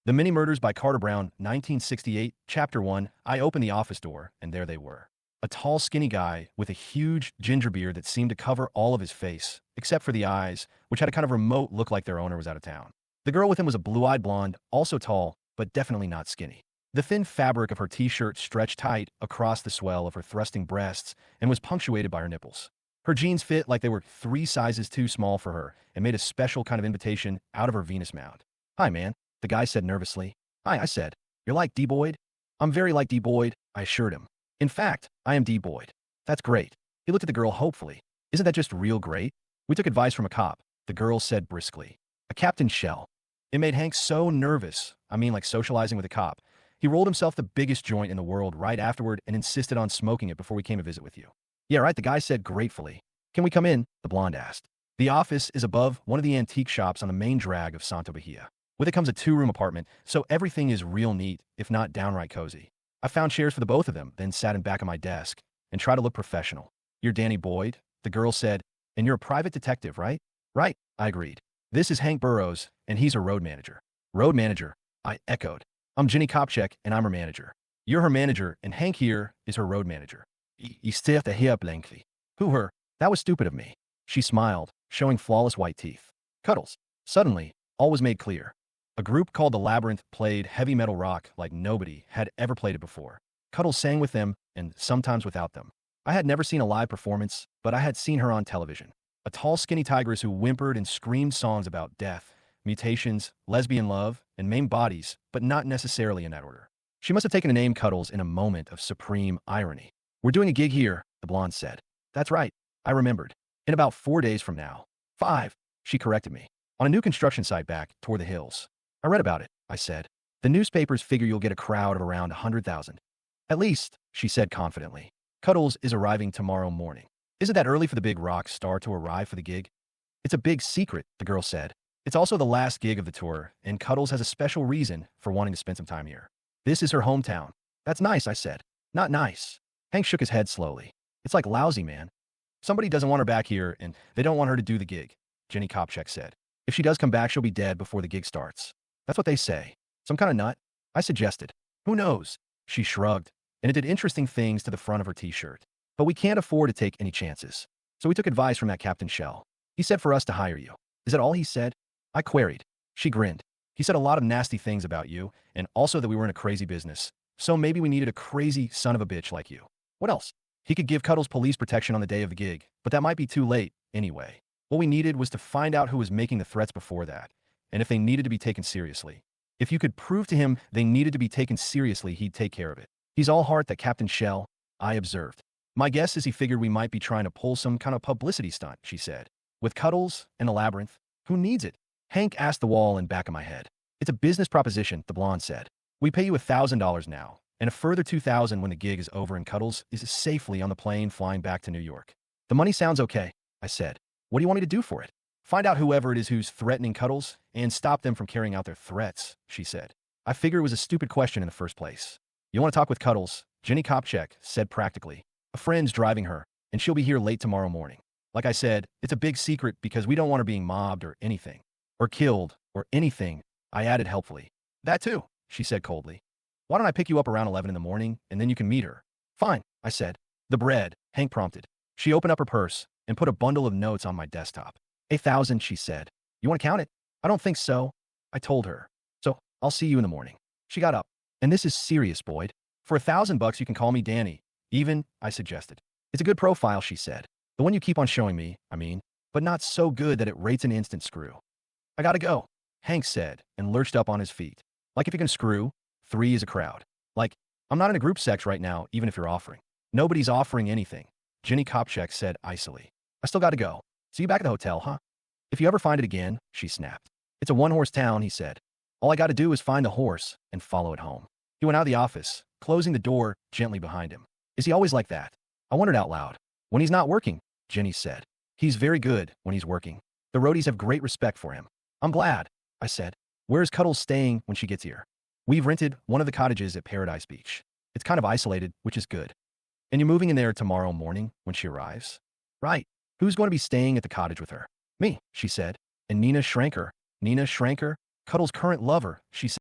The Mini Murders by Carter Brown, 1968, Chapter 1. I opened the office door, and there they were. A tall, skinny guy with a huge ginger beard that seemed to cover all of his face, except for the eyes, which had a kind of remote look like their owner was out of town. The girl with him was a blue-eyed blonde, also tall, but definitely not skinny. The thin fabric of her t-shirt stretched tight across the swell of her thrusting breasts and was punctuated by her nipples. Her jeans fit like they were 3 sizes too small for her and made a special kind of invitation out of her Venus mound. "Hi, man," the guy said nervously. "Hi," I said. "You're like D. Boyd?" "I'm very like D. Boyd," I assured him. "In fact, I am D. Boyd." "That's great." He looked at the girl hopefully. "Isn't that just real great?" "We took advice from a cop," the girl said briskly. "A Captain Shell." It made Hank so nervous, like socializing with a cop. He rolled himself the biggest joint in the world right afterward and insisted on smoking it before we came to visit with you. "Yeah, right," the guy said gratefully. "Can we come in?" the blonde asked. The office is above one of the antique shops on the main drag of Santa Bahia. With it comes a 2-room apartment, so everything is real neat, if not downright cozy. I found chairs for the both of them, then sat in back of my desk and tried to look professional. "You're Danny Boyd," the girl said, "and you're a private detective, right?" "Right," I agreed. "This is Hank Burrows, and he's her road manager." "Road manager," I echoed. "I'm Jenny Kopchek, and I'm her manager." "You're her manager, and Hank here is her road manager." He stiffed a hip blankly. "Who her?" "That was stupid of me." She smiled, showing flawless white teeth. "Cuddles." Suddenly, all was made clear. A group called The Labyrinth played heavy metal rock like nobody had ever played it before. Cuddles sang with them, and sometimes without them. I had never seen a live performance, but I had seen her on television. A tall, skinny tigress who whimpered and screamed songs about death, mutations, lesbian love, and maimed bodies, but not necessarily in that order. She must have taken the name Cuddles in a moment of supreme irony. "We're doing a gig here," the blonde said. "That's right," I remembered. "In about 4 days from now." 5, she corrected me. "On a new construction site back toward the hills." "I read about it," I said. "The newspapers figure you'll get a crowd of around 100,000. "At least," she said confidently. "Cuddles is arriving tomorrow morning." "Isn't that early for the big rock star to arrive for the gig?" "It's a big secret," the girl said. "It's also the last gig of the tour, and Cuddles has a special reason for wanting to spend some time here. This is her hometown." "That's nice," I said. "Not nice." Hank shook his head slowly. "It's like lousy, man. Somebody doesn't want her back here, and they don't want her to do the gig," Jenny Kopchek said. "If she does come back, she'll be dead before the gig starts." "That's what they say." "Some kind of nut?" I suggested. "Who knows?" She shrugged, and it did interesting things to the front of her t-shirt. "But we can't afford to take any chances. So we took advice from that Captain Shell. He said for us to hire you." "Is that all he said?" I queried. She grinned. "He said a lot of nasty things about you, and also that we were in a crazy business. So maybe we needed a crazy son of a bitch like you." "What else?" "He could give Cuddles police protection on the day of the gig, but that might be too late, anyway. What we needed was to find out who was making the threats before that, and if they needed to be taken seriously. If you could prove to him they needed to be taken seriously, he'd take care of it. He's all heart, that Captain Shell," I observed. "My guess is he figured we might be trying to pull some kind of publicity stunt," she said. "With Cuddles and the Labyrinth, who needs it?" Hank asked the wall in back of my head. "It's a business proposition," the blonde said. "We pay you $1,000 now, and a further $2,000 when the gig is over and Cuddles is safely on the plane flying back to New York." "The money sounds okay," I said. "What do you want me to do for it?" "Find out whoever it is who's threatening Cuddles and stop them from carrying out their threats," she said. I figure it was a stupid question in the first place. "You want to talk with Cuddles?" Jenny Kopchek said practically. "A friend's driving her, and she'll be here late tomorrow morning. Like I said, it's a big secret because we don't want her being mobbed or anything. Or killed, or anything," I added helpfully. "That too," she said coldly. "Why don't I pick you up around 11 in the morning, and then you can meet her?" "Fine," I said. "The bread," Hank prompted. She opened up her purse and put a bundle of notes on my desktop. 8,000, she said. "You want to count it?" "I don't think so," I told her. "So, I'll see you in the morning." She got up. "And this is serious, Boyd. For $1,000 you can call me Danny. Even," I suggested. "It's a good profile," she said. "The one you keep on showing me, I mean, but not so good that it rates an instant screw." "I gotta go," Hank said, and lurched up on his feet. "Like if you can screw, 3 is a crowd. Like, I'm not in a group sex right now, even if you're offering." "Nobody's offering anything," Jenny Kopchek said icily. "I still gotta go. See you back at the hotel, huh?" "If you ever find it again," she snapped. "It's a one-horse town," he said. "All I gotta do is find the horse and follow it home." He went out of the office, closing the door gently behind him. "Is he always like that?" I wondered out loud. "When he's not working," Jenny said. "He's very good when he's working. The roadies have great respect for him." "I'm glad," I said. "Where is Cuddles staying when she gets here?" "We've rented one of the cottages at Paradise Beach. It's kind of isolated, which is good." "And you're moving in there tomorrow morning when she arrives?" "Right. Who's going to be staying at the cottage with her?" "Me," she said. "And Nina Schranker." "Nina Schranker? Cuddles' current lover," she said.